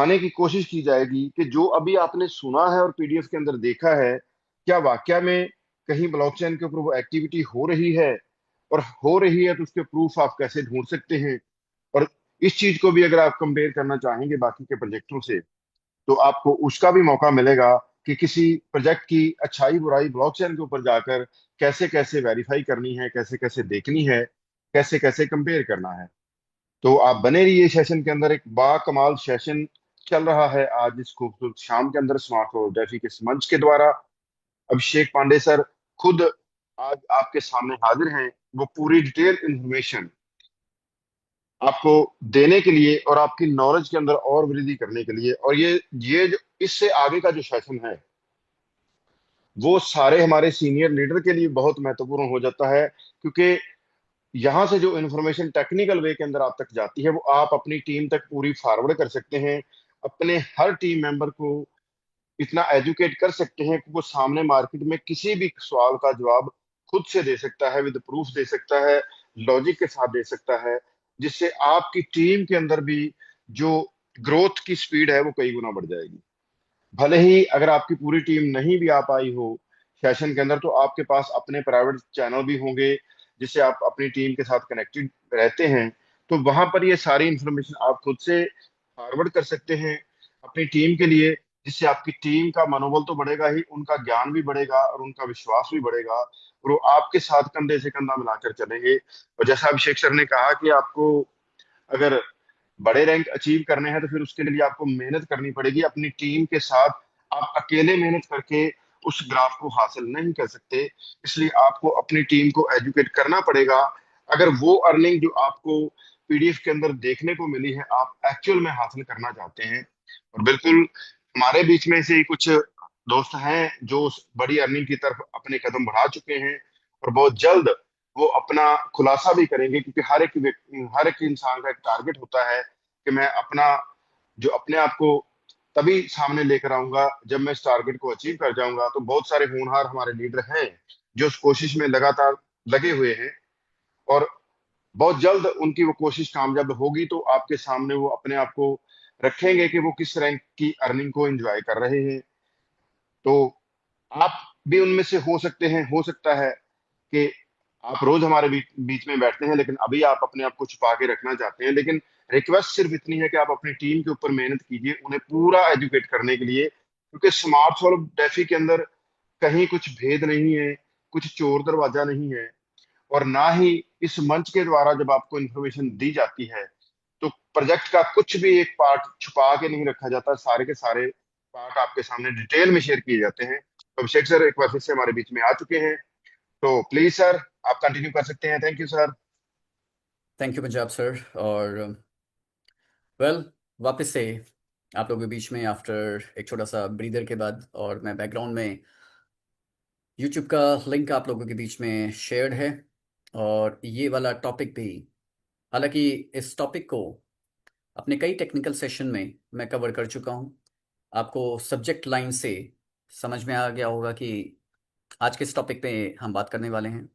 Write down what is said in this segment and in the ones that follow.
आने की कोशिश की जाएगी कि जो अभी आपने सुना है और पीडीएफ के अंदर देखा है, क्या वाकया में कहीं ब्लॉकचेन के ऊपर वो एक्टिविटी हो रही है, और हो रही है तो उसके प्रूफ आप कैसे ढूंढ सकते हैं। और इस चीज को भी अगर आप कंपेयर करना चाहेंगे बाकी के प्रोजेक्टों से, तो आपको उसका भी मौका मिलेगा कि किसी प्रोजेक्ट की अच्छाई बुराई ब्लॉकचेन के ऊपर जाकर कैसे कैसे वेरीफाई करनी है, कैसे कैसे देखनी है, कैसे कैसे कंपेयर करना है। तो आप बने रहिए सेशन के अंदर, एक बा कमाल सेशन चल रहा है आज इस खूबसूरत शाम के अंदर स्मार्ट और डेफी के इस मंच के द्वारा। अभिषेक पांडे सर खुद आज आपके सामने हाजिर हैं, वो पूरी डिटेल इंफॉर्मेशन आपको देने के लिए और आपकी नॉलेज के अंदर और वृद्धि करने के लिए। और ये जो इससे आगे का जो सेशन है, वो सारे हमारे सीनियर लीडर के लिए बहुत महत्वपूर्ण हो जाता है, क्योंकि यहाँ से जो इन्फॉर्मेशन टेक्निकल वे के अंदर आप तक जाती है वो आप अपनी टीम तक पूरी फॉरवर्ड कर सकते हैं। अपने हर टीम मेंबर को इतना एजुकेट कर सकते हैं कि वो सामने मार्केट में किसी भी सवाल का जवाब खुद से दे सकता है, विद प्रूफ दे सकता है, लॉजिक के साथ दे सकता है, जिससे आपकी टीम के अंदर भी जो ग्रोथ की स्पीड है वो कई गुना बढ़ जाएगी। भले ही अगर आपकी पूरी टीम नहीं भी आ पाई हो सेशन के अंदर, तो आपके पास अपने प्राइवेट चैनल भी होंगे जिससे आप अपनी टीम के साथ कनेक्टेड रहते हैं। तो वहां पर ये सारी इंफॉर्मेशन आप खुद से फॉरवर्ड कर सकते हैं अपनी टीम के लिए, जिससे आपकी टीम का मनोबल तो बढ़ेगा ही, उनका ज्ञान भी बढ़ेगा और उनका विश्वास भी बढ़ेगा, और वो आपके साथ कंधे से कंधा मिलाकर चलेंगे। और जैसा अभिषेक सर ने कहा कि आपको अगर बड़े रैंक अचीव करने हैं तो फिर उसके लिए आपको मेहनत करनी पड़ेगी अपनी टीम के साथ। आप अकेले मेहनत करके उस ग्राफ को हासिल नहीं कर सकते, इसलिए आपको अपनी टीम को एजुकेट करना पड़ेगा। अगर वो अर्निंग जो आपको पीडीएफ के अंदर देखने को मिली है आप एक्चुअल में हासिल करना चाहते हैं। और बिल्कुल हमारे बीच में से ही कुछ दोस्त हैं जो उस बड़ी अर्निंग की तरफ अपने कदम बढ़ा चुके हैं, और बहुत जल्द वो अपना खुलासा भी करेंगे, क्योंकि हर एक इंसान का एक टारगेट होता है कि मैं अपना जो अपने आप को तभी सामने लेकर आऊंगा जब मैं इस टारगेट को अचीव कर जाऊंगा। तो बहुत सारे होनहार हमारे लीडर हैं जो उस कोशिश में लगातार लगे हुए हैं, और बहुत जल्द उनकी वो कोशिश कामयाब होगी तो आपके सामने वो अपने आप को रखेंगे कि वो किस रैंक की अर्निंग को एंजॉय कर रहे हैं। तो आप भी उनमें से हो सकते हैं, हो सकता है कि आप रोज हमारे बीच में बैठते हैं लेकिन अभी आप अपने आप को छुपा के रखना चाहते हैं। लेकिन रिक्वेस्ट सिर्फ इतनी है कि आप अपनी टीम के ऊपर मेहनत कीजिए उन्हें पूरा एजुकेट करने के लिए, क्योंकि स्मार्ट सॉल्व डेफी के अंदर कहीं कुछ भेद नहीं है, कुछ चोर दरवाजा नहीं है। और ना ही इस मंच के द्वारा जब आपको इंफॉर्मेशन दी जाती है तो प्रोजेक्ट का कुछ भी एक पार्ट छुपा के नहीं रखा जाता, सारे के सारे पार्ट आपके सामने डिटेल में शेयर किए जाते हैं। तो अभिषेक सर एक बार फिर से हमारे बीच में आ चुके हैं, तो प्लीज सर आप कंटिन्यू कर सकते हैं। Thank you sir. Thank you Punjab sir. और वेल वापस से आप लोगों के बीच में आफ्टर एक छोटा सा ब्रीदर के बाद, और मैं बैकग्राउंड में यूट्यूब का लिंक आप लोगों के बीच में शेयर्ड है। और ये वाला टॉपिक भी, हालांकि इस टॉपिक को अपने कई टेक्निकल सेशन में मैं कवर कर चुका हूँ। आपको सब्जेक्ट लाइन से समझ में आ गया होगा कि आज के इस टॉपिक पे हम बात करने वाले हैं।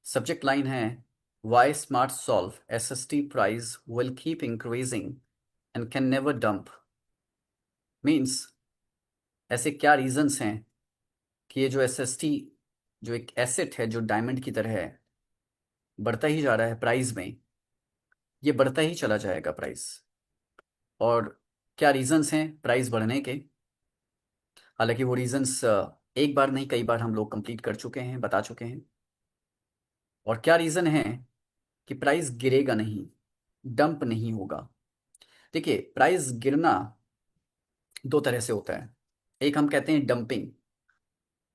सब्जेक्ट लाइन है, why smart solve SST price will keep increasing and can never dump. Means ऐसे क्या रीजंस हैं कि ये जो एसएसटी, जो एक एसेट है जो डायमंड की तरह है, बढ़ता ही जा रहा है प्राइस में। ये बढ़ता ही चला जाएगा प्राइस। और क्या रीजंस हैं प्राइस बढ़ने के? हालांकि वो रीजंस एक बार नहीं कई बार हम लोग कंप्लीट कर चुके हैं, बता चुके हैं। और क्या रीजन है कि प्राइस गिरेगा नहीं, डंप नहीं होगा? देखिए, प्राइस गिरना दो तरह से होता है। एक हम कहते हैं डंपिंग,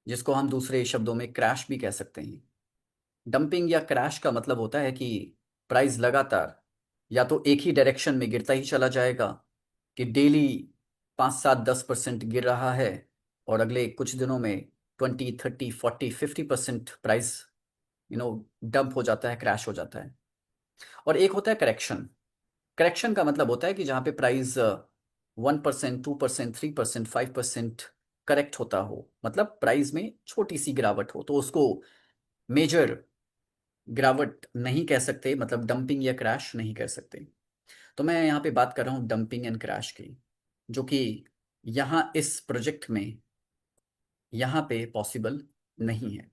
जिसको हम दूसरे शब्दों में क्रैश भी कह सकते हैं। डंपिंग या क्रैश का मतलब होता है कि प्राइस लगातार या तो एक ही डायरेक्शन में गिरता ही चला जाएगा, कि डेली 5, 7, 10% गिर रहा है, और अगले कुछ दिनों में 20, 30, 40, 50% प्राइस डंप हो जाता है, क्रैश हो जाता है। और एक होता है करेक्शन। करेक्शन का मतलब होता है कि जहाँ पे प्राइस 1%, 2%, 3%, 5% करेक्ट होता हो, मतलब प्राइस में छोटी सी गिरावट हो, तो उसको मेजर गिरावट नहीं कह सकते, मतलब डंपिंग या क्रैश नहीं कह सकते। तो मैं यहाँ पे बात कर रहा हूँ डंपिंग एंड क्रैश की। जो कि यहाँ इस प्रोजेक्ट में यहाँ पे पॉसिबल नहीं है।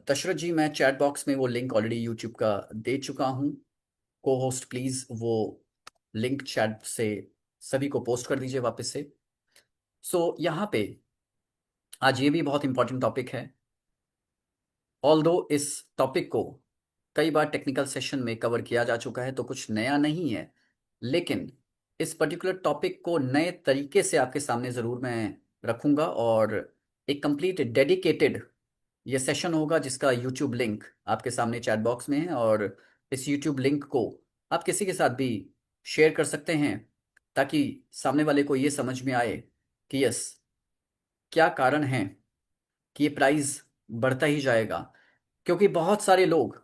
दशरथ जी, मैं चैट बॉक्स में वो लिंक ऑलरेडी यूट्यूब का दे चुका हूँ। को होस्ट प्लीज़ वो लिंक चैट से सभी को पोस्ट कर दीजिए वापस से। सो यहाँ पे आज ये भी बहुत इंपॉर्टेंट टॉपिक है। ऑल्दो इस टॉपिक को कई बार टेक्निकल सेशन में कवर किया जा चुका है, तो कुछ नया नहीं है, लेकिन इस पर्टिकुलर टॉपिक को नए तरीके से आपके सामने ज़रूर मैं रखूँगा और एक कंप्लीट डेडिकेटेड ये सेशन होगा जिसका यूट्यूब लिंक आपके सामने चैट बॉक्स में है, और इस यूट्यूब लिंक को आप किसी के साथ भी शेयर कर सकते हैं ताकि सामने वाले को ये समझ में आए कि यस, क्या कारण है कि ये प्राइस बढ़ता ही जाएगा। क्योंकि बहुत सारे लोग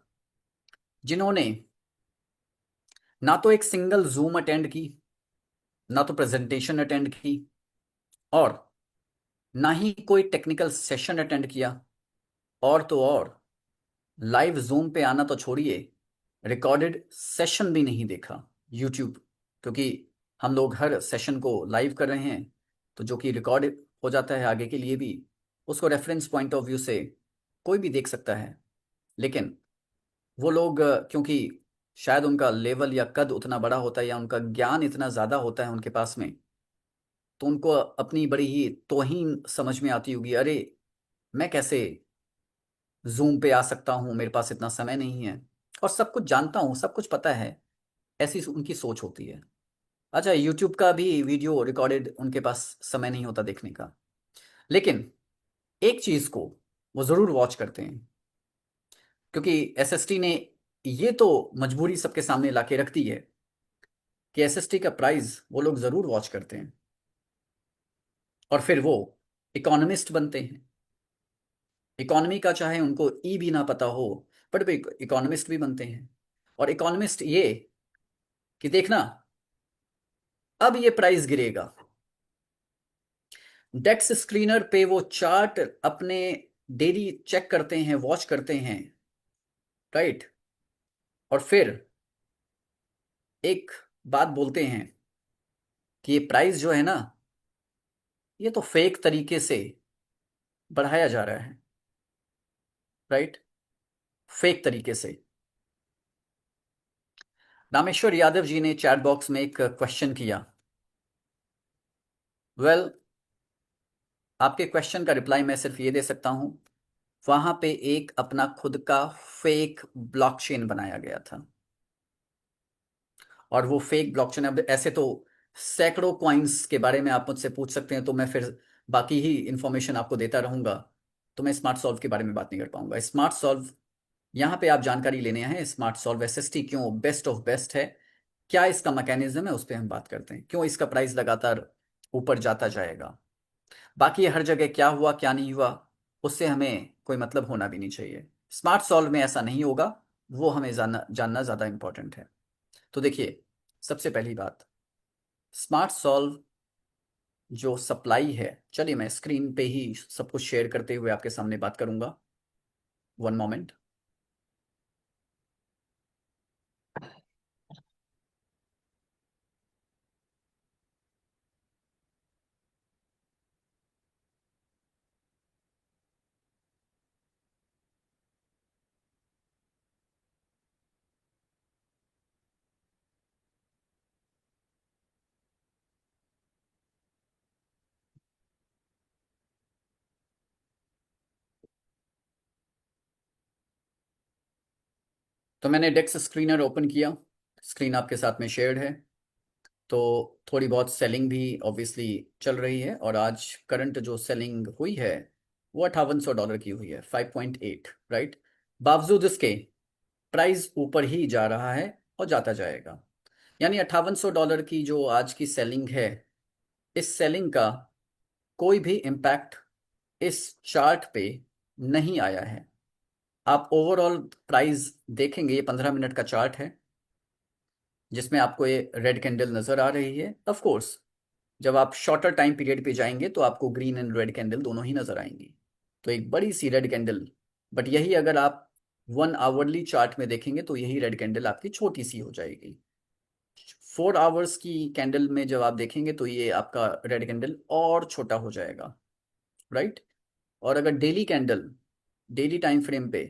जिन्होंने ना तो एक सिंगल जूम अटेंड की, ना तो प्रेजेंटेशन अटेंड की, और ना ही कोई टेक्निकल सेशन अटेंड किया, और तो और लाइव जूम पे आना तो छोड़िए, रिकॉर्डेड सेशन भी नहीं देखा यूट्यूब, क्योंकि हम लोग हर सेशन को लाइव कर रहे हैं, तो जो कि रिकॉर्ड हो जाता है आगे के लिए भी, उसको रेफरेंस पॉइंट ऑफ व्यू से कोई भी देख सकता है। लेकिन वो लोग क्योंकि शायद उनका लेवल या कद उतना बड़ा होता है या उनका ज्ञान इतना ज़्यादा होता है उनके पास में, तो उनको अपनी बड़ी ही तौहीन समझ में आती होगी, अरे मैं कैसे जूम पे आ सकता हूँ, मेरे पास इतना समय नहीं है, और सब कुछ जानता हूँ, सब कुछ पता है, ऐसी उनकी सोच होती है। अच्छा, यूट्यूब का भी वीडियो रिकॉर्डेड उनके पास समय नहीं होता देखने का, लेकिन एक चीज़ को वो ज़रूर वॉच करते हैं, क्योंकि एसएसटी ने ये तो मजबूरी सबके सामने लाके रख दी है कि एसएसटी का प्राइस वो लोग ज़रूर वॉच करते हैं, और फिर वो इकोनॉमिस्ट बनते हैं। इकोनॉमी का चाहे उनको ई भी ना पता हो, बट वे इकोनॉमिस्ट भी बनते हैं। और इकोनॉमिस्ट ये कि देखना, अब ये प्राइस गिरेगा, डेक्स स्क्रीनर पे वो चार्ट अपने डेली चेक करते हैं, वॉच करते हैं, राइट, और फिर एक बात बोलते हैं कि ये प्राइस जो है ना, ये तो फेक तरीके से बढ़ाया जा रहा है, राइट, फेक तरीके से। रामेश्वर यादव जी ने चैट बॉक्स में एक क्वेश्चन किया। वेल, आपके क्वेश्चन का रिप्लाई मैं सिर्फ ये दे सकता हूं, वहां पे एक अपना खुद का फेक ब्लॉकचेन बनाया गया था, और वो फेक ब्लॉकचेन, अब ऐसे तो सैकड़ों कॉइन्स के बारे में आप मुझसे पूछ सकते हैं, तो मैं फिर बाकी ही इंफॉर्मेशन आपको देता रहूंगा, तो मैं स्मार्ट सॉल्व के बारे में बात नहीं कर पाऊंगा। स्मार्ट सॉल्व यहाँ पे आप जानकारी लेने हैं, स्मार्ट सॉल्व एसएसटी क्यों बेस्ट ऑफ बेस्ट है, क्या इसका मैकेनिज्म है, उस पर हम बात करते हैं, क्यों इसका प्राइस लगातार ऊपर जाता जाएगा। बाकी हर जगह क्या हुआ क्या नहीं हुआ, उससे हमें कोई मतलब होना भी नहीं चाहिए। स्मार्ट सॉल्व में ऐसा नहीं होगा, वो हमें जानना जानना ज़्यादा इंपॉर्टेंट है। तो देखिए, सबसे पहली बात, स्मार्ट सॉल्व जो सप्लाई है, चलिए मैं स्क्रीन पे ही सब कुछ शेयर करते हुए आपके सामने बात करूंगा, वन मोमेंट। तो मैंने डेक्स स्क्रीनर ओपन किया, स्क्रीन आपके साथ में शेयर्ड है, तो थोड़ी बहुत सेलिंग भी ऑब्वियसली चल रही है, और आज करंट जो सेलिंग हुई है वो $5800 की हुई है, 5.8, राइट। बावजूद इसके प्राइस ऊपर ही जा रहा है और जाता जाएगा, यानी $5800 की जो आज की सेलिंग है, इस सेलिंग का कोई भी इम्पैक्ट इस चार्ट पे नहीं आया है। आप ओवरऑल प्राइस देखेंगे, ये 15 मिनट का चार्ट है जिसमें आपको ये रेड कैंडल नजर आ रही है। ऑफ कोर्स जब आप शॉर्टर टाइम पीरियड पे जाएंगे तो आपको ग्रीन एंड रेड कैंडल दोनों ही नजर आएंगी, तो एक बड़ी सी रेड कैंडल, बट यही अगर आप 1 आवरली चार्ट में देखेंगे तो यही रेड कैंडल आपकी छोटी सी हो जाएगी, 4 आवर्स की कैंडल में जब आप देखेंगे तो ये आपका रेड कैंडल और छोटा हो जाएगा, राइट। और अगर daily candle, daily time frame पे,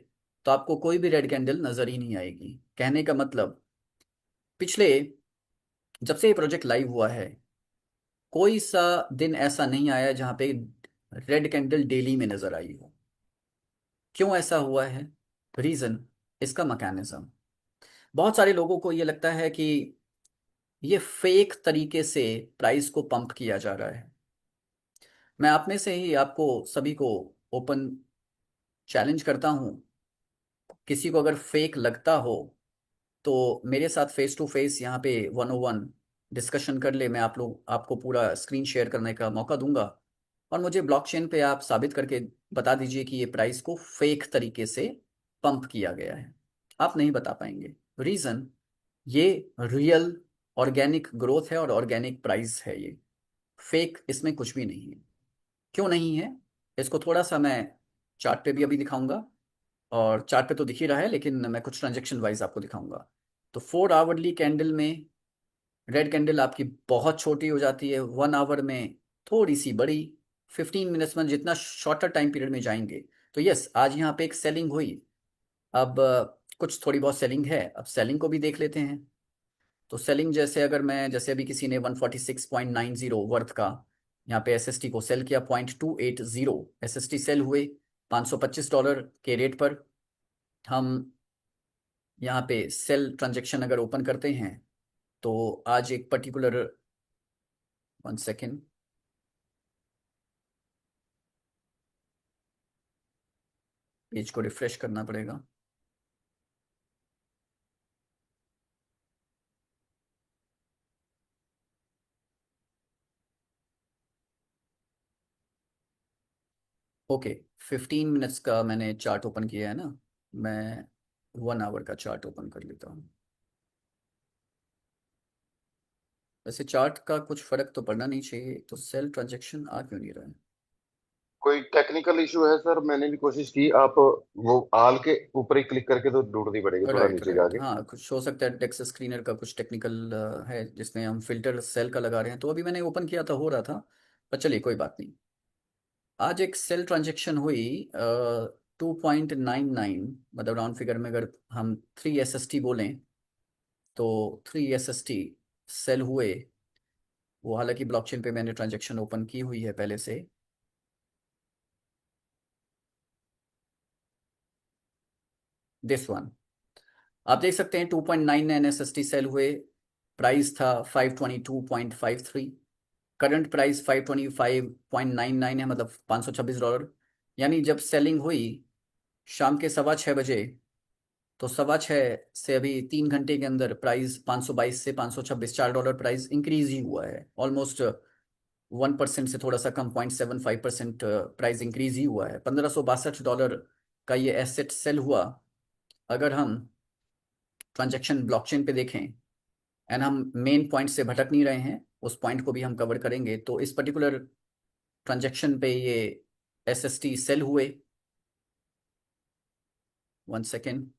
तो आपको कोई भी रेड कैंडल नजर ही नहीं आएगी। कहने का मतलब, पिछले, जब से ये प्रोजेक्ट लाइव हुआ है, कोई सा दिन ऐसा नहीं आया जहां पे रेड कैंडल डेली में नजर आई हो। क्यों ऐसा हुआ है? रीजन, इसका मैकेनिज्म। बहुत सारे लोगों को ये लगता है कि ये फेक तरीके से प्राइस को पंप किया जा रहा है। मैं आप में से ही आपको सभी को ओपन चैलेंज करता हूं, किसी को अगर फेक लगता हो तो मेरे साथ फेस टू फेस यहाँ पे 101 डिस्कशन कर ले। मैं आपको पूरा स्क्रीन शेयर करने का मौका दूंगा, और मुझे ब्लॉकचेन पे आप साबित करके बता दीजिए कि ये प्राइस को फेक तरीके से पंप किया गया है। आप नहीं बता पाएंगे। रीजन, ये रियल ऑर्गेनिक ग्रोथ है और ऑर्गेनिक प्राइस है ये। फेक इसमें कुछ भी नहीं है। क्यों नहीं है, इसको थोड़ा सा मैं चार्ट पे भी अभी दिखाऊंगा, और चार्ट पे तो दिख ही रहा है लेकिन मैं कुछ ट्रांजेक्शन वाइज आपको दिखाऊंगा। तो 4 आवरली कैंडल में रेड कैंडल आपकी बहुत छोटी हो जाती है, 1 आवर में थोड़ी सी बड़ी, 15 मिनट्स में जितना शॉर्टर टाइम पीरियड में जाएंगे। तो यस, आज यहाँ पे एक सेलिंग हुई। अब कुछ थोड़ी बहुत सेलिंग है, अब सेलिंग को भी देख लेते हैं। तो सेलिंग जैसे, अगर मैं, जैसे अभी किसी ने 146.90 वर्थ का यहाँ पे एसएसटी को सेल किया, 0.280 एसएसटी सेल हुए $525 के रेट पर। हम यहाँ पे सेल ट्रांजेक्शन अगर ओपन करते हैं तो आज एक पर्टिकुलर, 1 सेकेंड, पेज को रिफ्रेश करना पड़ेगा। ओके, 15 मिनट्स का मैंने चार्ट ओपन किया है ना, मैं 1 आवर का चार्ट ओपन कर लेता हूँ। वैसे चार्ट का कुछ फर्क तो पड़ना नहीं चाहिए, तो सेल ट्रांजेक्शन आ क्यों नहीं रहा है? कोई टेक्निकल इशू है सर? मैंने भी कोशिश की। आप वो आल के ऊपर ही क्लिक करके तो ढूंढनी पड़ेगी, थोड़ा राइट नीचे राइट, जाके। हाँ, कुछ हो सकता है टेक्स्ट स्क्रीनर का कुछ टेक्निकल है, जिसमें हम फिल्टर सेल का लगा रहे हैं। तो अभी मैंने ओपन किया था, हो रहा था, पर चलिए कोई बात नहीं। आज एक सेल ट्रांजेक्शन हुई 2.99, मतलब राउंड फिगर में अगर हम 3 SST बोलें तो 3 SST सेल हुए। वो हालांकि ब्लॉकचेन पे मैंने ट्रांजेक्शन ओपन की हुई है पहले से। दिस वन, आप देख सकते हैं 2.99 SST सेल हुए। प्राइस था 522.53। करंट प्राइस 525.99 है, मतलब $526। यानी जब सेलिंग हुई शाम के 6:15 बजे, तो 6:15 से अभी 3 घंटे के अंदर प्राइस 522 से 526, $4 प्राइस इंक्रीज ही हुआ है। ऑलमोस्ट 1% से थोड़ा सा कम, 0.75% प्राइस इंक्रीज ही हुआ है। $1562 का ये एसेट सेल हुआ। अगर हम ट्रांजैक्शन ब्लॉकचेन पे देखें, एंड हम मेन पॉइंट से भटक नहीं रहे हैं, उस पॉइंट को भी हम कवर करेंगे, तो इस पर्टिकुलर ट्रांजैक्शन पे ये एसएसटी सेल हुए। 1 सेकेंड,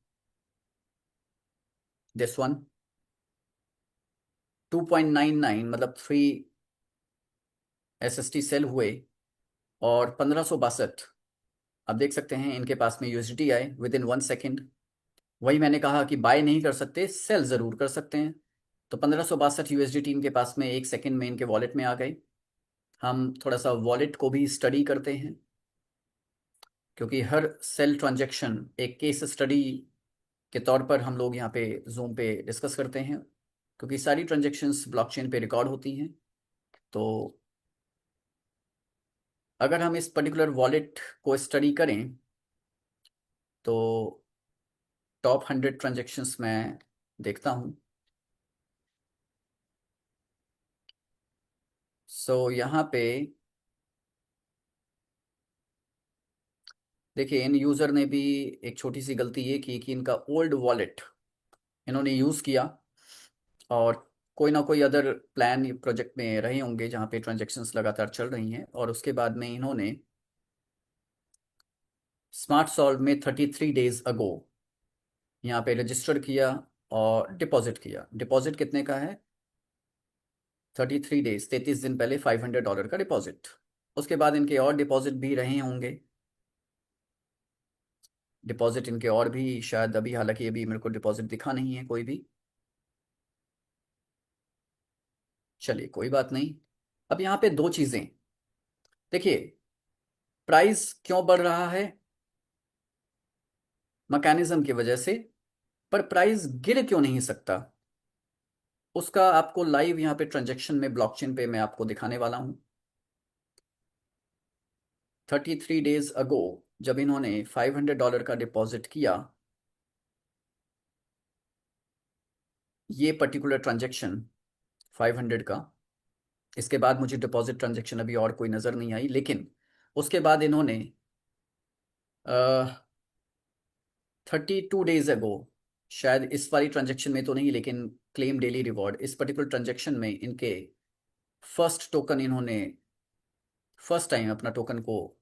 दिस वन, 2.99 मतलब 3 SST सेल हुए, और 1562, आप देख सकते हैं इनके पास में यूएसडी आए विद इन 1 सेकेंड। वही मैंने कहा कि बाय नहीं कर सकते, सेल जरूर कर सकते हैं। तो 1562 यूएसडी टीम के पास में 1 सेकेंड में इनके वॉलेट में आ गए। हम थोड़ा सा वॉलेट को भी स्टडी करते हैं, क्योंकि हर सेल ट्रांजैक्शन एक केस स्टडी के तौर पर हम लोग यहाँ पे जूम पे डिस्कस करते हैं, क्योंकि सारी ट्रांजैक्शंस ब्लॉकचेन पे रिकॉर्ड होती हैं। तो अगर हम इस पर्टिकुलर वॉलेट को स्टडी करें तो टॉप 100 ट्रांजैक्शंस में देखता हूँ। सो यहाँ पे देखिए, इन यूज़र ने भी एक छोटी सी गलती ये की कि इनका ओल्ड वॉलेट इन्होंने यूज़ किया, और कोई ना कोई अदर प्लान प्रोजेक्ट में रहे होंगे जहाँ पे ट्रांजैक्शंस लगातार चल रही हैं, और उसके बाद में इन्होंने स्मार्ट सॉल्व में 33 डेज अगो यहाँ पे रजिस्टर किया और डिपॉजिट किया। डिपॉजिट कितने का है? 33 डेज, 33 दिन पहले $500 का डिपॉजिट। उसके बाद इनके और डिपॉजिट भी रहे होंगे, डिपॉजिट इनके और भी शायद अभी, हालांकि अभी मेरे को डिपॉजिट दिखा नहीं है कोई भी। चलिए कोई बात नहीं। अब यहाँ पे दो चीजें देखिए, प्राइस क्यों बढ़ रहा है, मैकेनिज्म की वजह से, पर प्राइस गिर क्यों नहीं सकता, उसका आपको लाइव यहाँ पे ट्रांजैक्शन में ब्लॉकचेन पे मैं आपको दिखाने वाला हूँ। 33 डेज अगो जब इन्होंने $500 का डिपॉजिट किया, ये पर्टिकुलर ट्रांजैक्शन 500 का, इसके बाद मुझे डिपॉजिट ट्रांजैक्शन अभी और कोई नज़र नहीं आई, लेकिन उसके बाद इन्होंने 32 डेज अगो, शायद इस वाली ट्रांजैक्शन में तो नहीं, लेकिन क्लेम डेली रिवॉर्ड, इस पर्टिकुलर ट्रांजैक्शन में इनके फर्स्ट टोकन, इन्होंने फर्स्ट टाइम अपना टोकन को,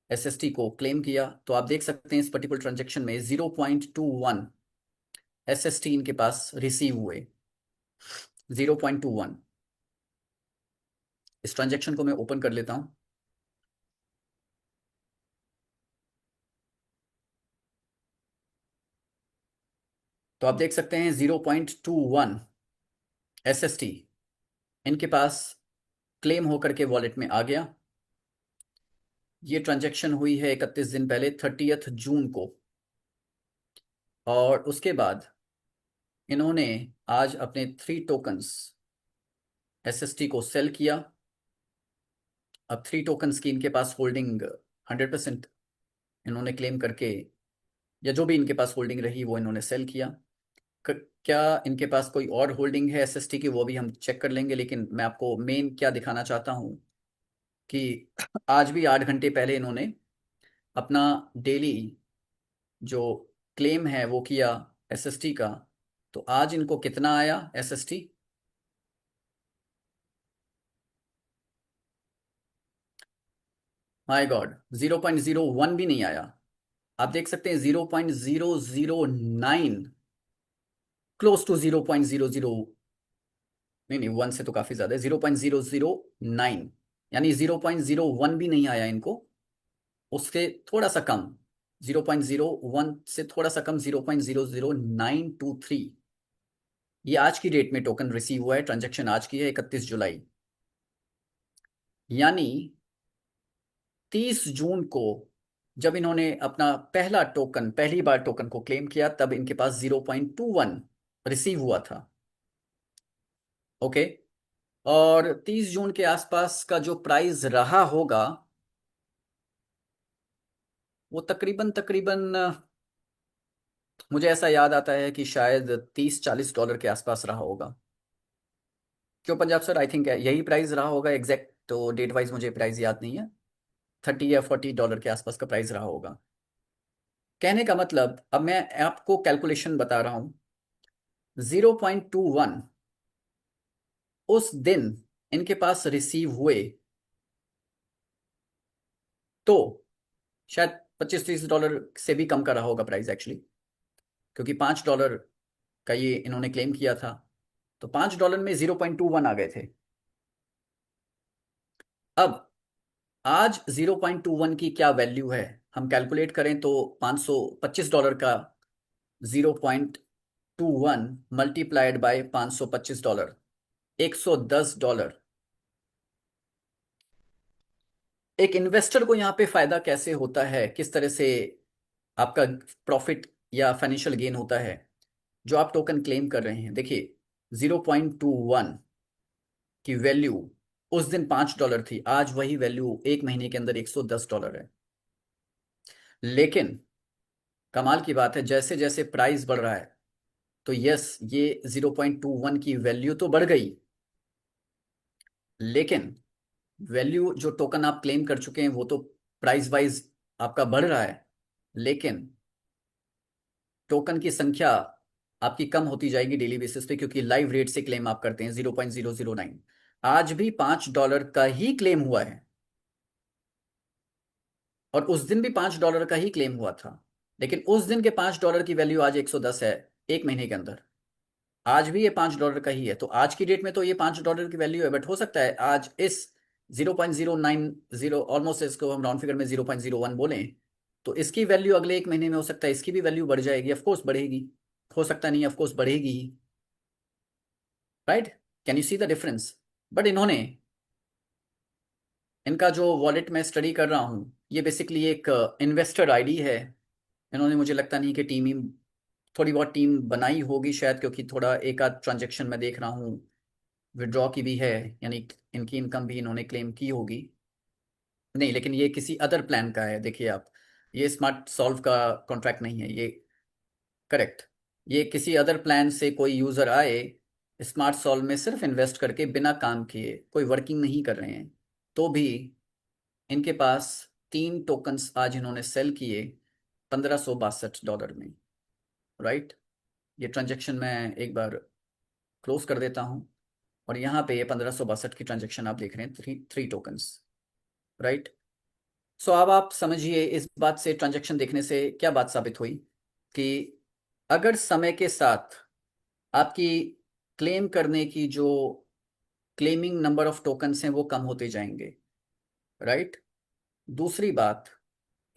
एसएसटी को क्लेम किया। तो आप देख सकते हैं इस पर्टिकुलर ट्रांजैक्शन में 0.21 एसएसटी इनके पास रिसीव हुए, 0.21। इस ट्रांजैक्शन को मैं ओपन कर लेता हूं। तो आप देख सकते हैं 0.21 एसएसटी इनके पास क्लेम होकर के वॉलेट में आ गया। ये ट्रांजैक्शन हुई है 31 दिन पहले, 30 जून को, और उसके बाद इन्होंने आज अपने 3 टोकन्स एसएसटी को सेल किया। अब 3 टोकन्स की इनके पास होल्डिंग 100% इन्होंने क्लेम करके, या जो भी इनके पास होल्डिंग रही वो इन्होंने सेल किया। क्या इनके पास कोई और होल्डिंग है एसएसटी की, वो भी हम चेक कर लेंगे, लेकिन मैं आपको मेन क्या दिखाना चाहता हूं कि आज भी 8 घंटे पहले इन्होंने अपना डेली जो क्लेम है वो किया एसएसटी का। तो आज इनको कितना आया एसएसटी, माय गॉड, 0.01 भी नहीं आया। आप देख सकते हैं 0.009, क्लोज टू 0.00, नहीं नहीं, 1 से तो काफी ज्यादा है, 0.009, यानी 0.01 भी नहीं आया इनको, उसके थोड़ा सा कम, 0.01 से थोड़ा सा कम, 0.00923। ये आज की डेट में टोकन रिसीव हुआ है, ट्रांजैक्शन आज की है 31 जुलाई, यानी 30 जून को जब इन्होंने अपना पहला टोकन, पहली बार टोकन को क्लेम किया, तब इनके पास 0.21 रिसीव हुआ था। ओके, और 30 जून के आसपास का जो प्राइस रहा होगा वो तकरीबन तकरीबन मुझे ऐसा याद आता है कि शायद $30-40 के आसपास रहा होगा। क्यों पंजाब सर, आई थिंक यही प्राइस रहा होगा एग्जैक्ट, तो डेट वाइज मुझे प्राइस याद नहीं है, $30 या $40 के आसपास का प्राइस रहा होगा। कहने का मतलब, अब मैं आपको कैलकुलेशन बता रहा हूं, 0.21 उस दिन इनके पास रिसीव हुए तो शायद $25-30 से भी कम का रहा होगा प्राइस एक्चुअली, क्योंकि $5 का ये इन्होंने क्लेम किया था, तो $5 में 0.21 आ गए थे। अब आज 0.21 की क्या वैल्यू है, हम कैलकुलेट करें तो $525 का 0.21 मल्टीप्लाइड बाय $525, $110। एक इन्वेस्टर को यहाँ पे फायदा कैसे होता है, किस तरह से आपका प्रॉफिट या फाइनेंशियल गेन होता है जो आप टोकन क्लेम कर रहे हैं। देखिए 0.21 की वैल्यू उस दिन $5 थी, आज वही वैल्यू एक महीने के अंदर $110 है। लेकिन कमाल की बात है, जैसे जैसे प्राइस बढ़ रहा है, तो यस, ये 0.21 की वैल्यू तो बढ़ गई, लेकिन वैल्यू जो टोकन आप क्लेम कर चुके हैं वो तो प्राइस वाइज आपका बढ़ रहा है, लेकिन टोकन की संख्या आपकी कम होती जाएगी डेली बेसिस पे, क्योंकि लाइव रेट से क्लेम आप करते हैं 0.009। आज भी $5 का ही क्लेम हुआ है, और उस दिन भी $5 का ही क्लेम हुआ था, लेकिन उस दिन के $5 की वैल्यू आज 110 है एक महीने के अंदर। आज भी ये $5 का ही है, तो आज की डेट में तो ये $5 की वैल्यू है, बट हो सकता है आज इस 0.090, ऑलमोस्ट इसको हम राउंड फिगर में 0.01 बोलें, तो इसकी वैल्यू अगले एक महीने में हो सकता है इसकी भी वैल्यू बढ़ जाएगी, ऑफकोर्स बढ़ेगी, हो सकता नहीं, ऑफकोर्स बढ़ेगी ही, right? Can you see the difference? But इनका जो वॉलेट में स्टडी कर रहा हूँ, ये बेसिकली एक इन्वेस्टर आईडी है। इन्होंने, मुझे लगता नहीं कि थोड़ी बहुत टीम बनाई होगी शायद, क्योंकि थोड़ा एक आध ट्रांजेक्शन में देख रहा हूँ विड्रॉ की भी है, यानी इनकी इनकम भी इन्होंने क्लेम की होगी। नहीं, लेकिन ये किसी अदर प्लान का है, देखिए आप, ये स्मार्ट सॉल्व का कॉन्ट्रैक्ट नहीं है ये, करेक्ट। ये किसी अदर प्लान से कोई यूज़र आए, स्मार्ट सॉल्व में सिर्फ इन्वेस्ट करके बिना काम किए, कोई वर्किंग नहीं कर रहे हैं, तो भी इनके पास 3 टोकन्स आज इन्होंने सेल किए $1562 में, राइट? ये ट्रांजेक्शन मैं एक बार क्लोज कर देता हूँ, और यहाँ पे ये 1562 की ट्रांजेक्शन आप देख रहे हैं, थ्री टोकन्स, राइट? सो अब आप समझिए, इस बात से, ट्रांजेक्शन देखने से क्या बात साबित हुई कि अगर समय के साथ आपकी क्लेम करने की जो क्लेमिंग नंबर ऑफ टोकन्स हैं वो कम होते जाएंगे, राइट? दूसरी बात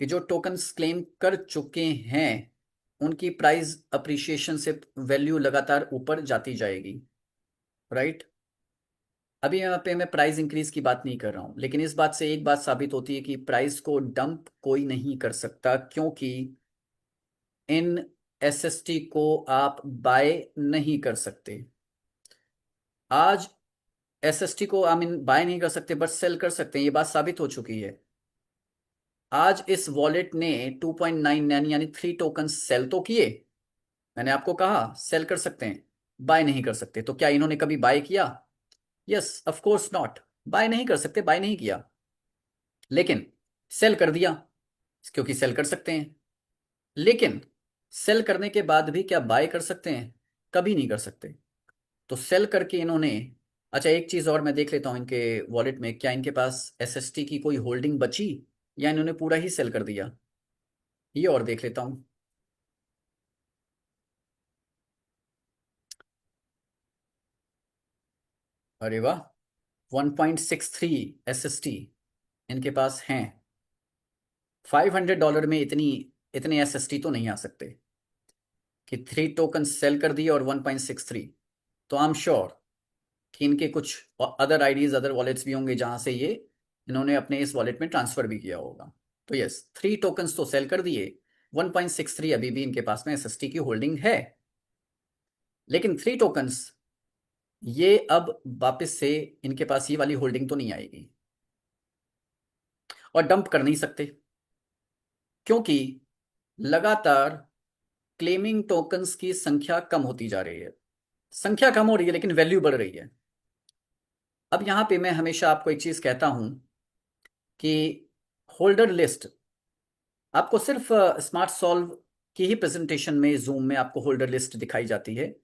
कि जो टोकन्स क्लेम कर चुके हैं उनकी प्राइस अप्रिशिएशन से वैल्यू लगातार ऊपर जाती जाएगी, राइट? अभी यहाँ पे मैं प्राइस इंक्रीज की बात नहीं कर रहा हूँ, लेकिन इस बात से एक बात साबित होती है कि प्राइस को डंप कोई नहीं कर सकता, क्योंकि इन एसएसटी को आप बाय नहीं कर सकते। आज एसएसटी को आई मीन बाय नहीं कर सकते, बट सेल कर सकते हैं, ये बात साबित हो चुकी है। आज इस वॉलेट ने 2.99 यानी 3 टोकन सेल तो किए, मैंने आपको कहा सेल कर सकते हैं, बाय नहीं कर सकते। तो क्या इन्होंने कभी बाय किया? Yes, of course not, buy नहीं कर सकते, बाय नहीं किया, लेकिन सेल कर दिया, क्योंकि सेल कर सकते हैं। लेकिन सेल करने के बाद भी क्या बाय कर सकते हैं? कभी नहीं कर सकते। तो सेल करके इन्होंने, अच्छा एक चीज और मैं देख लेता हूं इनके वॉलेट में, क्या इनके पास एसएसटी की कोई होल्डिंग बची, या इन्होंने पूरा ही सेल कर दिया, ये और देख लेता हूं। अरे वाह, 1.63 एसएसटी इनके पास हैं। $500 में इतने एसएसटी तो नहीं आ सकते कि 3 टोकन सेल कर दिए और 1.63। तो आई एम श्योर कि इनके कुछ अदर आईडीज, अदर वॉलेट्स भी होंगे जहां से ये इन्होंने अपने इस वॉलेट में ट्रांसफर भी किया होगा। तो यस, 3 टोकन्स तो सेल कर दिए, 1.63 अभी भी इनके पास में एसएसटी की होल्डिंग है, लेकिन 3 टोकन्स ये अब वापस से इनके पास ये वाली होल्डिंग तो नहीं आएगी, और डंप कर नहीं सकते, क्योंकि लगातार क्लेमिंग टोकन्स की संख्या कम होती जा रही है। संख्या कम हो रही है लेकिन वैल्यू बढ़ रही है। अब यहां पे मैं हमेशा आपको एक चीज कहता हूं कि होल्डर लिस्ट आपको सिर्फ स्मार्ट सॉल्व की ही प्रेजेंटेशन में, जूम में आपको होल्डर लिस्ट दिखाई जाती है,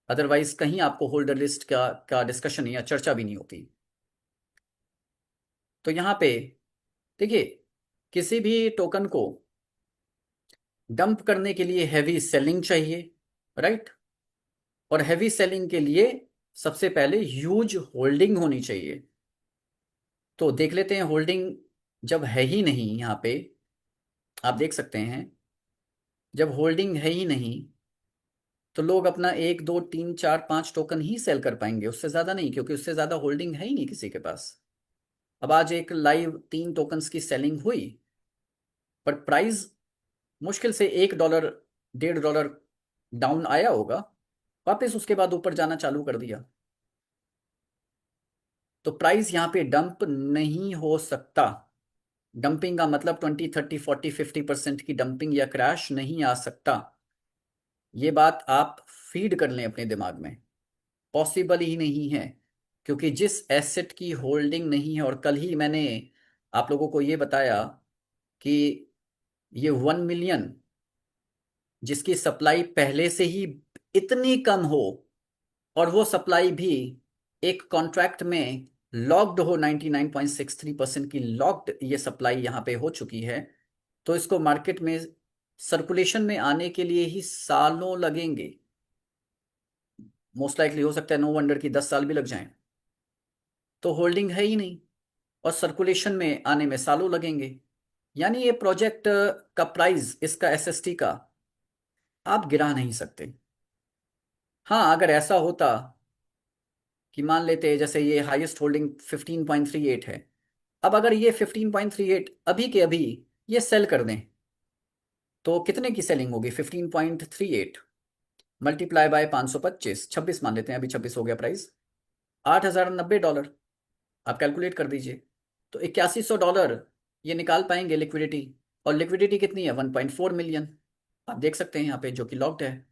अदरवाइज कहीं आपको होल्डर लिस्ट का डिस्कशन या चर्चा भी नहीं होती। तो यहाँ पे देखिए, किसी भी टोकन को डंप करने के लिए हैवी सेलिंग चाहिए, राइट? और हैवी सेलिंग के लिए सबसे पहले ह्यूज होल्डिंग होनी चाहिए। तो देख लेते हैं, होल्डिंग जब है ही नहीं, यहाँ पे आप देख सकते हैं, जब होल्डिंग है ही नहीं तो लोग अपना 1 2 3 4 5 टोकन ही सेल कर पाएंगे, उससे ज्यादा नहीं, क्योंकि उससे ज्यादा होल्डिंग है ही नहीं किसी के पास। अब आज एक लाइव 3 टोकन्स की सेलिंग हुई, पर प्राइस मुश्किल से $1 $1.5 डाउन आया होगा, वापस उसके बाद ऊपर जाना चालू कर दिया। तो प्राइस यहाँ पे डंप नहीं हो सकता। डंपिंग का मतलब 20 30 40 50% की डंपिंग या क्रैश नहीं आ सकता। ये बात आप फीड कर लें अपने दिमाग में, पॉसिबल ही नहीं है, क्योंकि जिस एसेट की होल्डिंग नहीं है, और कल ही मैंने आप लोगों को ये बताया कि ये 1 मिलियन जिसकी सप्लाई पहले से ही इतनी कम हो, और वो सप्लाई भी एक कॉन्ट्रैक्ट में लॉक्ड हो, 99.63% की लॉक्ड ये सप्लाई यहाँ पे हो चुकी है, तो इसको मार्केट में सर्कुलेशन में आने के लिए ही सालों लगेंगे। मोस्ट लाइकली हो सकता है नो वंडर की 10 साल भी लग जाएं। तो होल्डिंग है ही नहीं, और सर्कुलेशन में आने में सालों लगेंगे। यानी ये प्रोजेक्ट का प्राइस, इसका एसएसटी का, आप गिरा नहीं सकते। हाँ, अगर ऐसा होता कि मान लेते जैसे ये हाईएस्ट होल्डिंग 15.38 है, अब अगर ये 15.38 अभी के अभी ये सेल कर दें, तो कितने की सेलिंग होगी? 15.38 मल्टीप्लाई बाय 525, 26 मान लेते हैं, अभी 26 हो गया प्राइस, $8,090। आप कैलकुलेट कर दीजिए। तो $8,100 ये निकाल पाएंगे लिक्विडिटी। और लिक्विडिटी कितनी है? 1.4 मिलियन। आप देख सकते हैं यहाँ पे, जो कि लॉक्ड है।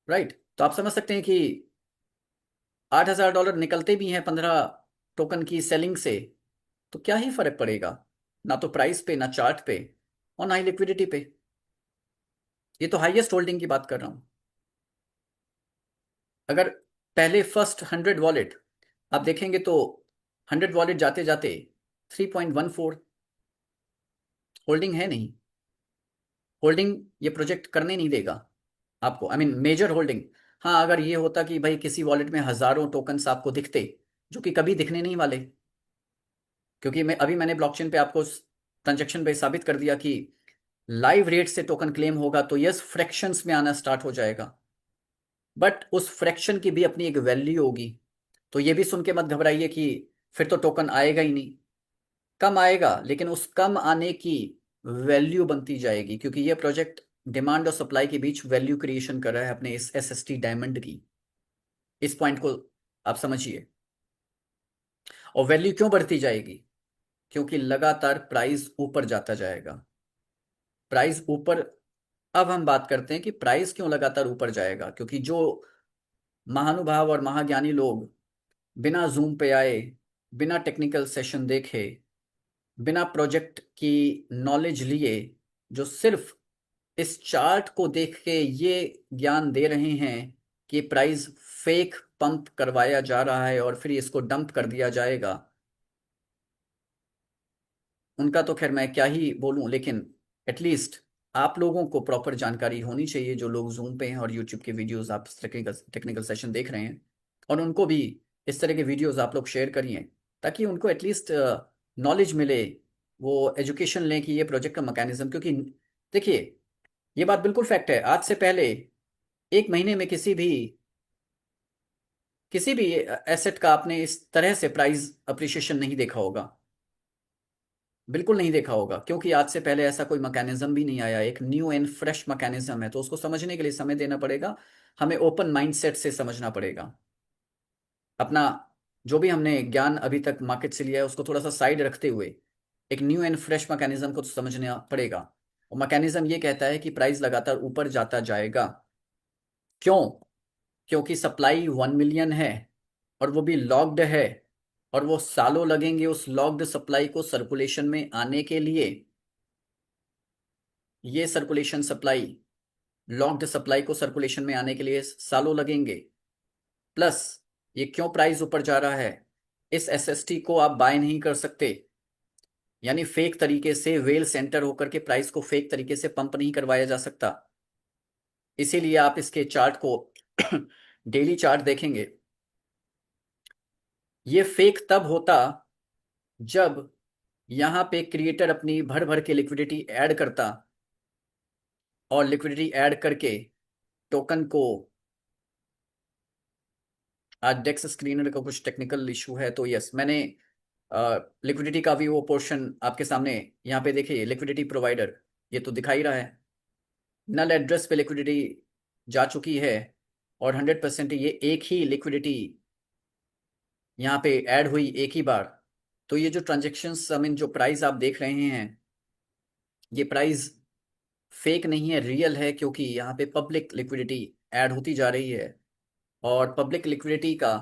राइट, तो आप समझ सकते हैं कि $8,000 निकलते भी हैं 15 टोकन की सेलिंग से, तो क्या ही फर्क पड़ेगा? ना तो प्राइस पे, ना चार्ट पे, और ना ही लिक्विडिटी पे। ये तो हाईएस्ट होल्डिंग की बात कर रहा हूं। अगर पहले फर्स्ट 100 वॉलेट आप देखेंगे तो 100 वॉलेट जाते जाते 3.14 होल्डिंग है नहीं। होल्डिंग ये प्रोजेक्ट करने नहीं देगा आपको, आई मीन मेजर होल्डिंग। हाँ, अगर ये होता कि भाई किसी वॉलेट में हजारों टोकन्स आपको दिखते, जो कि कभी दिखने नहीं वाले, क्योंकि मैंने ब्लॉकचेन पे आपको ट्रांजेक्शन पे साबित कर दिया कि लाइव रेट से टोकन क्लेम होगा तो यस, फ्रैक्शंस में आना स्टार्ट हो जाएगा, बट उस फ्रैक्शन की भी अपनी एक वैल्यू होगी। तो ये भी सुन के मत घबराइए कि फिर तो टोकन आएगा ही नहीं। कम आएगा, लेकिन उस कम आने की वैल्यू बनती जाएगी, क्योंकि ये प्रोजेक्ट डिमांड और सप्लाई के बीच वैल्यू क्रिएशन कर रहा है अपने इस एसएसटी डायमंड की। इस पॉइंट को आप समझिए। और वैल्यू क्यों बढ़ती जाएगी? क्योंकि लगातार प्राइस ऊपर जाता जाएगा। प्राइस ऊपर। अब हम बात करते हैं कि प्राइस क्यों लगातार ऊपर जाएगा। क्योंकि जो महानुभाव और महाज्ञानी लोग बिना जूम पे आए, बिना टेक्निकल सेशन देखे, बिना प्रोजेक्ट की नॉलेज लिए, जो सिर्फ इस चार्ट को देख के ये ज्ञान दे रहे हैं कि प्राइस फेक पंप करवाया जा रहा है और फिर इसको डंप कर दिया जाएगा, उनका तो खैर मैं क्या ही बोलूं। लेकिन एटलीस्ट आप लोगों को प्रॉपर जानकारी होनी चाहिए, जो लोग जूम पे हैं और यूट्यूब के वीडियोस आप टेक्निकल टेक्निकल सेशन देख रहे हैं, और उनको भी इस तरह के वीडियोस आप लोग शेयर करिए, ताकि उनको एटलीस्ट नॉलेज मिले, वो एजुकेशन लें कि ये प्रोजेक्ट का मैकेनिज्म। क्योंकि देखिए, ये बात बिल्कुल फैक्ट है, आज से पहले एक महीने में किसी भी एसेट का आपने इस तरह से प्राइस अप्रिशिएशन नहीं देखा होगा। बिल्कुल नहीं देखा होगा, क्योंकि आज से पहले ऐसा कोई मैकेनिज्म भी नहीं आया। एक न्यू एंड फ्रेश मैकेनिज्म है, तो उसको समझने के लिए समय देना पड़ेगा। हमें ओपन माइंडसेट से समझना पड़ेगा। अपना जो भी हमने ज्ञान अभी तक मार्केट से लिया है, उसको थोड़ा सा साइड रखते हुए एक न्यू एंड फ्रेश मैकेनिज्म को समझना पड़ेगा। और मैकेनिज्म ये कहता है कि प्राइस लगातार ऊपर जाता जाएगा। क्यों? क्योंकि सप्लाई 1 मिलियन है, और वो भी लॉक्ड है, और वो सालों लगेंगे उस लॉक्ड सप्लाई को सर्कुलेशन में आने के लिए। ये सर्कुलेशन सप्लाई, लॉक्ड सप्लाई को सर्कुलेशन में आने के लिए सालों लगेंगे। प्लस ये क्यों प्राइस ऊपर जा रहा है? इस एसएसटी को आप बाय नहीं कर सकते, यानी फेक तरीके से वेल सेंटर होकर के प्राइस को फेक तरीके से पंप नहीं करवाया जा सकता। इसीलिए आप इसके चार्ट को डेली चार्ट देखेंगे, ये फेक तब होता जब यहां पे क्रिएटर अपनी भर भर के लिक्विडिटी ऐड करता, और लिक्विडिटी ऐड करके टोकन को, आज डेक्स स्क्रीनर का कुछ टेक्निकल इशू है, तो यस, मैंने लिक्विडिटी का भी वो पोर्शन आपके सामने यहाँ पे देखिए। लिक्विडिटी प्रोवाइडर ये तो दिखा ही रहा है, नल एड्रेस पे लिक्विडिटी जा चुकी है, और 100% ये एक ही लिक्विडिटी यहाँ पे ऐड हुई एक ही बार। तो ये जो ट्रांजेक्शन्स, आई मीन जो प्राइस आप देख रहे हैं, ये प्राइस फेक नहीं है, रियल है, क्योंकि यहाँ पे पब्लिक लिक्विडिटी ऐड होती जा रही है। और पब्लिक लिक्विडिटी का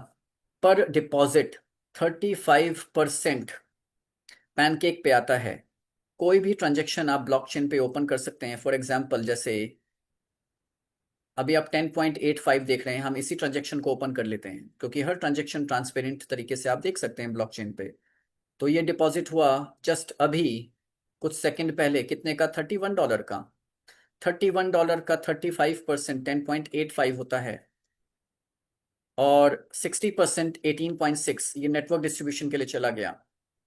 पर डिपॉजिट 35% पैनकेक पे आता है। कोई भी ट्रांजेक्शन आप ब्लॉकचेन पे ओपन कर सकते हैं। फॉर एग्जांपल, जैसे अभी आप 10.85 देख रहे हैं, हम इसी ट्रांजेक्शन को ओपन कर लेते हैं, क्योंकि हर ट्रांजेक्शन ट्रांसपेरेंट तरीके से आप देख सकते हैं ब्लॉकचेन पे। तो ये डिपॉजिट हुआ जस्ट अभी कुछ सेकंड पहले, कितने का? $31 का। $31 का 35% 10.85 होता है। और 60% 18.6 ये नेटवर्क डिस्ट्रीब्यूशन के लिए चला गया।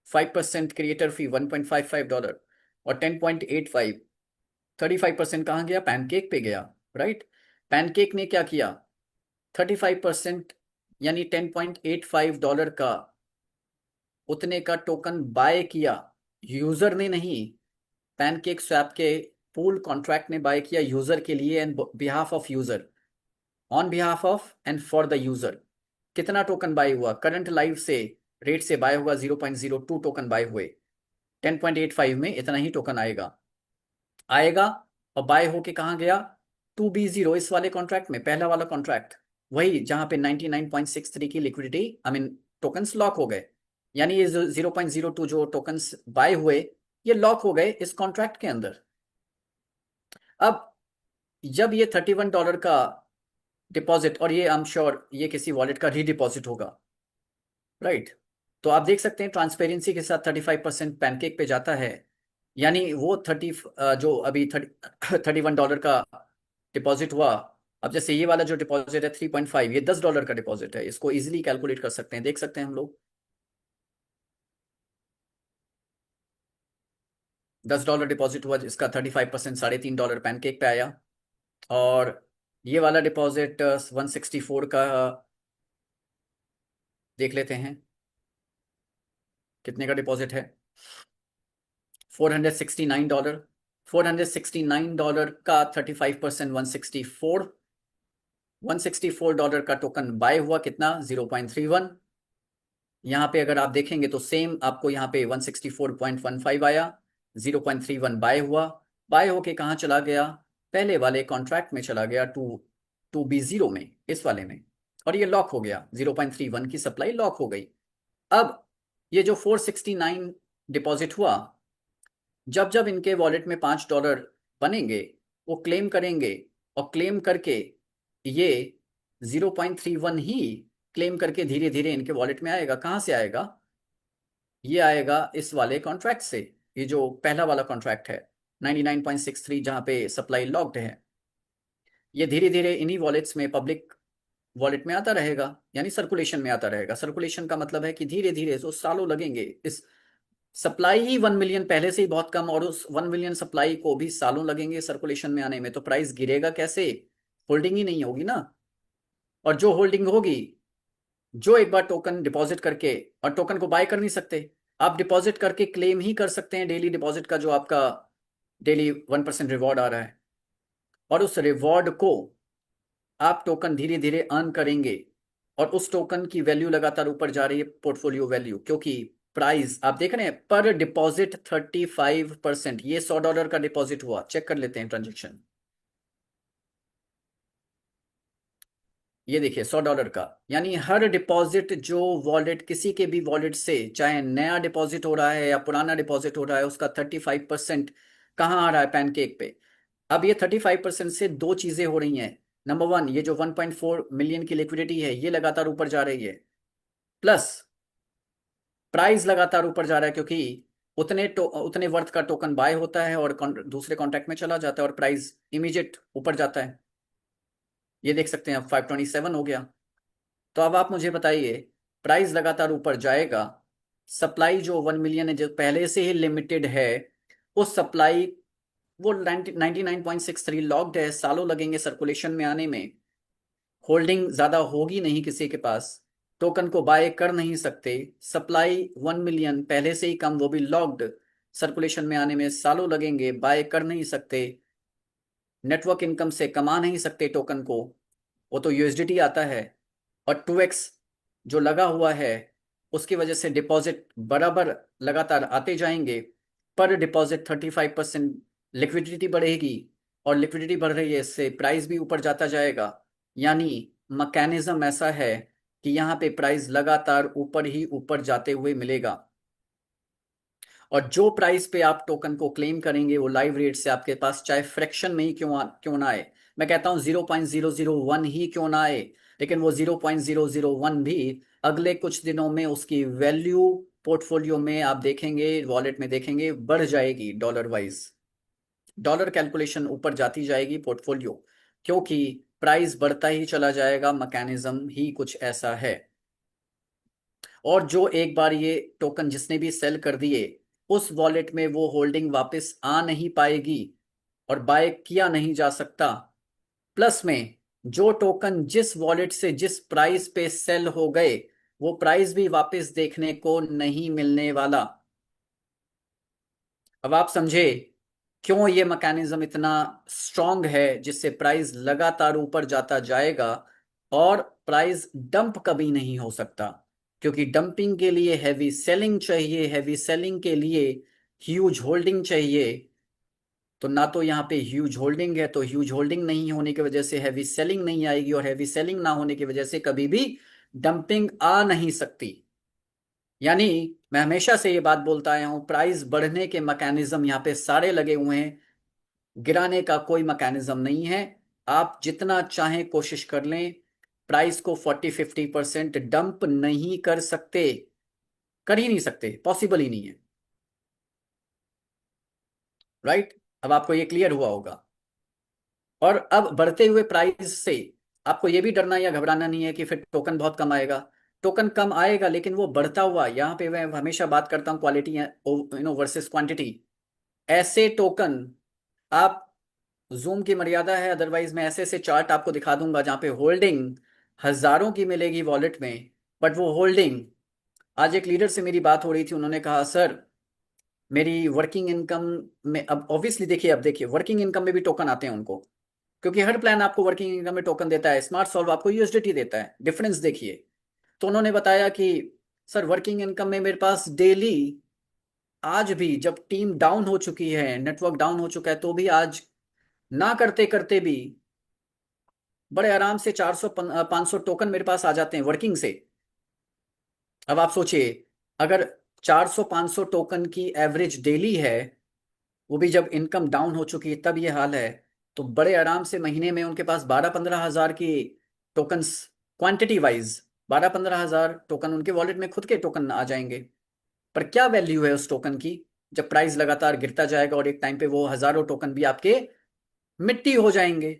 5% क्रिएटर फी $1.55 और 10.85 35% कहाँ गया? पैनकेक पे गया, राइट। पैनकेक ने क्या किया? 35% यानी $10.85 का उतने का टोकन बाय किया, यूजर ने नहीं, पैनकेक स्वैप के पूल कॉन्ट्रैक्ट ने बाय किया यूजर के लिए, and behalf of user, on behalf of and for the user. कितना टोकन बाय हुआ? करंट लाइव से रेट से बाय हुआ 0.02 टोकन बाय हुए। 10.85 में इतना ही टोकन आएगा और बाय होके कहाँ गया? 2B0 इस वाले कॉन्ट्रैक्ट में, पहला वाला कॉन्ट्रैक्ट, वही जहां पे 99.63 की liquidity I mean tokens lock हो गए। यानी ये 0.02 जो टोकन्स बाय हुए ये लॉक हो गए इस कॉन्ट्रैक्ट के अंदर। अब जब ये $31 का डिपॉजिट, और ये आई एम श्योर ये किसी वॉलेट का रीडिपॉजिट होगा, राइट। तो आप देख सकते हैं ट्रांसपेरेंसी के साथ 35% पैनकेक पे जाता है। यानी वो 30 जो अभी $31 का डिपॉजिट हुआ, अब जैसे ये वाला जो डिपॉजिट है 3.5, ये $10 का डिपॉजिट है, इसको इजीली कैलकुलेट कर सकते हैं, देख सकते हैं हम लोग। $10 डिपॉजिट हुआ जिसका 35% $3.5 पैनकेक पे आया। और ये वाला डिपॉजिट 164 का देख लेते हैं कितने का डिपॉजिट है। $469। $469 का 35% 164 का टोकन बाय हुआ, कितना? 0.31। यहाँ पे अगर आप देखेंगे तो सेम आपको यहाँ पे 164.15 आया, 0.31 बाय हुआ, बाय होके कहाँ चला गया? पहले वाले कॉन्ट्रैक्ट में चला गया, 2B0 में, इस वाले में, और ये लॉक हो गया, 0.31 की सप्लाई लॉक हो गई। अब ये जो 469 डिपॉजिट हुआ, जब जब इनके वॉलेट में $5 बनेंगे वो क्लेम करेंगे, और क्लेम करके ये 0.31 ही क्लेम करके धीरे धीरे इनके वॉलेट में आएगा। कहाँ से आएगा? ये आएगा इस वाले कॉन्ट्रैक्ट से, ये जो पहला वाला कॉन्ट्रैक्ट है 99.63 जहाँ पे सप्लाई लॉक्ड है, ये धीरे धीरे इन्हीं वॉलेट्स में, पब्लिक वॉलेट में आता रहेगा, यानी सर्कुलेशन में आता रहेगा। सर्कुलेशन का मतलब है कि धीरे धीरे, तो सालों लगेंगे। इस सप्लाई ही 1 मिलियन पहले से ही बहुत कम, और उस 1 मिलियन सप्लाई को भी सालों लगेंगे सर्कुलेशन में आने में, तो प्राइस गिरेगा कैसे? होल्डिंग ही नहीं होगी ना। और जो होल्डिंग होगी, जो एक बार टोकन डिपॉजिट करके, और टोकन को बाय कर नहीं सकते, आप डिपॉजिट करके क्लेम ही कर सकते हैं डेली डिपॉजिट का, जो आपका डेली 1% रिवॉर्ड आ रहा है, और उस रिवॉर्ड को आप टोकन धीरे धीरे अर्न करेंगे, और उस टोकन की वैल्यू लगातार ऊपर जा रही है, पोर्टफोलियो वैल्यू, क्योंकि प्राइस आप देख रहे हैं पर डिपॉजिट 35%। ये $100 का डिपॉजिट हुआ, चेक कर लेते हैं ट्रांजेक्शन। ये देखिए $100 का, यानी हर डिपॉजिट जो वॉलेट, किसी के भी वॉलेट से, चाहे नया डिपॉजिट हो रहा है या पुराना डिपॉजिट हो रहा है, उसका 35% कहाँ आ रहा है? पैनकेक पे। अब ये 35% से दो चीजें हो रही हैं। नंबर वन, ये जो 1.4 मिलियन की लिक्विडिटी है ये लगातार ऊपर जा रही है, प्लस प्राइस लगातार ऊपर जा रहा है, क्योंकि उतने वर्थ का टोकन बाय होता है और दूसरे कॉन्ट्रैक्ट में चला जाता है, और प्राइस इमीडिएट ऊपर जाता है। ये देख सकते हैं अब 527 हो गया। तो अब आप मुझे बताइए, प्राइस लगातार ऊपर जाएगा, सप्लाई जो 1 मिलियन है जो पहले से ही लिमिटेड है, उस सप्लाई, वो 99.63 लॉक्ड है, सालों लगेंगे सर्कुलेशन में आने में, होल्डिंग ज्यादा होगी नहीं किसी के पास, टोकन को बाय कर नहीं सकते, सप्लाई 1 मिलियन पहले से ही कम, वो भी लॉक्ड, सर्कुलेशन में आने में सालों लगेंगे, बाय कर नहीं सकते, नेटवर्क इनकम से कमा नहीं सकते टोकन को, वो तो यूएसडीटी आता है, और 2x जो लगा हुआ है उसकी वजह से डिपॉजिट बराबर लगातार आते जाएंगे, पर डिपॉजिट 35% लिक्विडिटी बढ़ेगी, और लिक्विडिटी बढ़ रही है, इससे प्राइस भी ऊपर जाता जाएगा। यानी मैकेनिज्म ऐसा है कि यहाँ पे प्राइस लगातार ऊपर ही ऊपर जाते हुए मिलेगा, और जो प्राइस पे आप टोकन को क्लेम करेंगे वो लाइव रेट से आपके पास चाहे फ्रैक्शन में ही क्यों ना आए, मैं कहता हूं 0.001 ही क्यों ना आए, लेकिन वो 0.001 भी अगले कुछ दिनों में उसकी वैल्यू पोर्टफोलियो में आप देखेंगे, वॉलेट में देखेंगे, बढ़ जाएगी डॉलर वाइज, डॉलर कैलकुलेशन ऊपर जाती जाएगी पोर्टफोलियो, क्योंकि प्राइस बढ़ता ही चला जाएगा, मैकेनिज्म ही कुछ ऐसा है। और जो एक बार ये टोकन जिसने भी सेल कर दिए, उस वॉलेट में वो होल्डिंग वापस आ नहीं पाएगी और बाय किया नहीं जा सकता। प्लस में जो टोकन जिस वॉलेट से जिस प्राइस पे सेल हो गए, वो प्राइस भी वापस देखने को नहीं मिलने वाला। अब आप समझे क्यों ये मैकेनिज्म इतना स्ट्रांग है, जिससे प्राइस लगातार ऊपर जाता जाएगा और प्राइस डंप कभी नहीं हो सकता। क्योंकि डंपिंग के लिए हैवी सेलिंग चाहिए, हैवी सेलिंग के लिए ह्यूज होल्डिंग चाहिए। तो ना तो यहाँ पे ह्यूज होल्डिंग है, तो ह्यूज होल्डिंग नहीं होने की वजह से हैवी सेलिंग नहीं आएगी, और हैवी सेलिंग ना होने की वजह से कभी भी डंपिंग आ नहीं सकती। यानी मैं हमेशा से ये बात बोलता आया हूं, प्राइस बढ़ने के मैकेनिज्म यहाँ पे सारे लगे हुए हैं, गिराने का कोई मैकेनिज्म नहीं है। आप जितना चाहें कोशिश कर लें, प्राइस को 40-50% डंप नहीं कर सकते, कर ही नहीं सकते, पॉसिबल ही नहीं है। राइट? अब आपको ये क्लियर हुआ होगा। और अब बढ़ते हुए प्राइस से आपको ये भी डरना या घबराना नहीं है कि फिर टोकन बहुत कम आएगा। टोकन कम आएगा, लेकिन वो बढ़ता हुआ, यहाँ पे मैं हमेशा बात करता हूँ क्वालिटी वर्सेस क्वांटिटी। ऐसे टोकन आप, जूम की मर्यादा है, अदरवाइज मैं ऐसे ऐसे चार्ट आपको दिखा दूंगा जहां पे होल्डिंग हजारों की मिलेगी वॉलेट में, बट वो होल्डिंग, आज एक लीडर से मेरी बात हो रही थी, उन्होंने कहा सर मेरी वर्किंग इनकम में, अब ऑब्वियसली देखिए, अब देखिए वर्किंग इनकम में भी टोकन आते हैं उनको, क्योंकि हर प्लान आपको वर्किंग इनकम में टोकन देता है, स्मार्ट सॉल्व आपको यूएसडीटी देता है, डिफरेंस देखिए। तो उन्होंने बताया कि सर वर्किंग इनकम में मेरे पास डेली, आज भी जब टीम डाउन हो चुकी है, नेटवर्क डाउन हो चुका है, तो भी आज ना करते करते भी बड़े आराम से 400 500 टोकन मेरे पास आ जाते हैं वर्किंग से। अब आप सोचिए, अगर 400-500 टोकन की एवरेज डेली है, वो भी जब इनकम डाउन हो चुकी है तब ये हाल है, तो बड़े आराम से महीने में उनके पास 12-15 हज़ार की टोकन्स, क्वांटिटी वाइज 12-15 हज़ार टोकन उनके वॉलेट में खुद के टोकन आ जाएंगे। पर क्या वैल्यू है उस टोकन की, जब प्राइस लगातार गिरता जाएगा और एक टाइम पे वो हजारों टोकन भी आपके मिट्टी हो जाएंगे?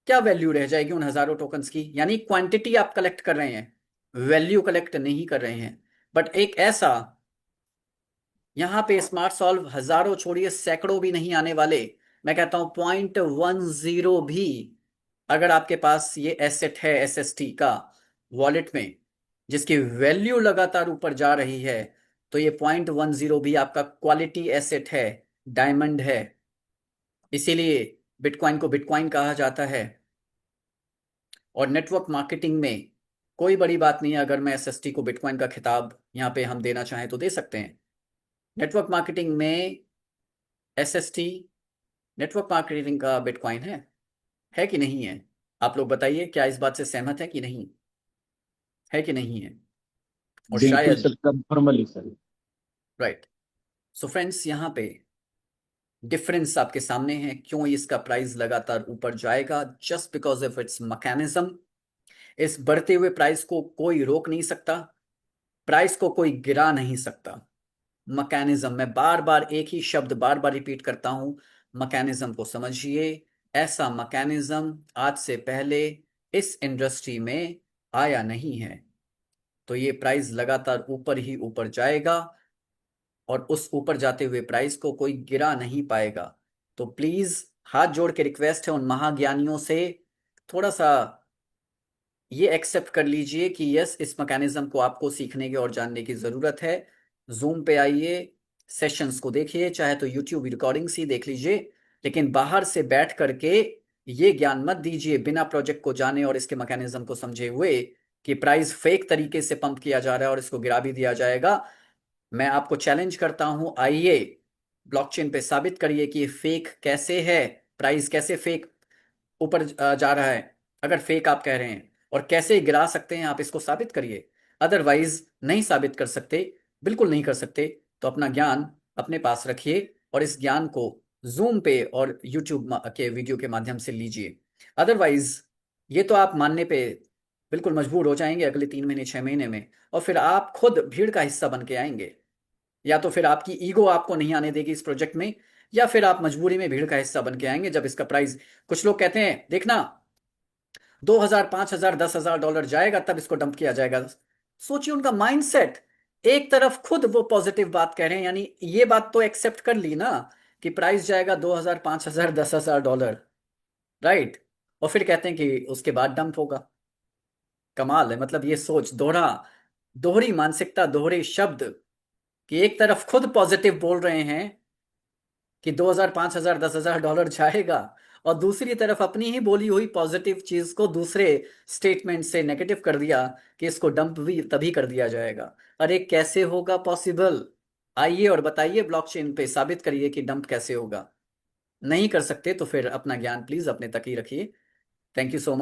क्या वैल्यू रह जाएगी उन हजारों टोकन्स की? यानी क्वांटिटी आप कलेक्ट कर रहे हैं, वैल्यू कलेक्ट नहीं कर रहे हैं। बट एक ऐसा, यहां पे स्मार्ट सॉल्व हजारों छोड़िए सैकड़ों भी नहीं आने वाले, मैं कहता हूं 0.10 भी, अगर आपके पास ये एसेट है एसएसटी का वॉलेट में, जिसकी वैल्यू लगातार ऊपर जा रही है, तो ये 0.10 भी आपका क्वालिटी एसेट है, डायमंड है। इसीलिए बिटकॉइन को बिटकॉइन कहा जाता है। और नेटवर्क मार्केटिंग में कोई बड़ी बात नहीं है, अगर मैं एसएसटी को बिटकॉइन का खिताब यहाँ पे हम देना चाहें तो दे सकते हैं। नेटवर्क मार्केटिंग में एसएसटी नेटवर्क मार्केटिंग का बिटकॉइन है कि नहीं है? आप लोग बताइए, क्या इस बात से सहमत है कि नहीं, है कि नहीं है? और बिल्कुल शायद, sir, कंफर्मली sir. Right. So friends, यहाँ पे डिफरेंस आपके सामने है, क्यों इसका प्राइस लगातार ऊपर जाएगा, just because of its mechanism. इस बढ़ते हुए प्राइस को कोई रोक नहीं सकता, प्राइस को कोई गिरा नहीं सकता। मैकेनिज्म, मैं बार बार एक ही शब्द बार बार रिपीट करता हूं, मैकेनिज्म को समझिए। ऐसा मैकेनिज्म आज से पहले इस इंडस्ट्री में आया नहीं है। तो ये प्राइस लगातार ऊपर ही ऊपर जाएगा, और उस ऊपर जाते हुए प्राइस को कोई गिरा नहीं पाएगा। तो प्लीज हाथ जोड़ के रिक्वेस्ट है उन महाज्ञानियों से, थोड़ा सा ये एक्सेप्ट कर लीजिए कि यस, इस मैकेनिज्म को आपको सीखने की और जानने की जरूरत है। जूम पे आइए, सेशंस को देखिए, चाहे तो यूट्यूब रिकॉर्डिंग्स ही देख लीजिए, लेकिन बाहर से बैठ करके ये ज्ञान मत दीजिए बिना प्रोजेक्ट को जाने और इसके मैकेनिज्म को समझे हुए, कि प्राइस फेक तरीके से पंप किया जा रहा है और इसको गिरा भी दिया जाएगा। मैं आपको चैलेंज करता हूं, आइए ब्लॉकचेन पे साबित करिए कि फेक कैसे है, प्राइस कैसे फेक ऊपर जा रहा है, अगर फेक आप कह रहे हैं, और कैसे गिरा सकते हैं आप, इसको साबित करिए। अदरवाइज नहीं साबित कर सकते, बिल्कुल नहीं कर सकते, तो अपना ज्ञान अपने पास रखिए और इस ज्ञान को जूम पे और यूट्यूब के वीडियो के माध्यम से लीजिए। अदरवाइज ये तो आप मानने पे बिल्कुल मजबूर हो जाएंगे अगले 3 महीने 6 महीने में, और फिर आप खुद भीड़ का हिस्सा बन के आएंगे। या तो फिर आपकी ईगो आपको नहीं आने देगी इस प्रोजेक्ट में, या फिर आप मजबूरी में भीड़ का हिस्सा बन के आएंगे जब इसका प्राइस, कुछ लोग कहते हैं देखना 2,000, 5,000, $10,000 जाएगा तब इसको डंप किया जाएगा। सोचिए उनका माइंडसेट। एक तरफ खुद वो पॉजिटिव बात कह रहे हैं, यानी ये बात तो एक्सेप्ट कर ली ना कि प्राइस जाएगा 2,000, 5,000, $10,000, राइट। और फिर कहते हैं कि उसके बाद डंप होगा। कमाल है, मतलब ये सोच, दोहरी मानसिकता, दोहरे शब्द, कि एक तरफ खुद पॉजिटिव बोल रहे हैं कि 2,000, 5,000, $10,000 जाएगा, और दूसरी तरफ अपनी ही बोली हुई पॉजिटिव चीज को दूसरे स्टेटमेंट से नेगेटिव कर दिया कि इसको डंप भी तभी कर दिया जाएगा। अरे कैसे होगा पॉसिबल? आइए और बताइए, ब्लॉकचेन पे साबित करिए कि डंप कैसे होगा। नहीं कर सकते तो फिर अपना ज्ञान प्लीज अपने तक ही रखिए। Thank you so much.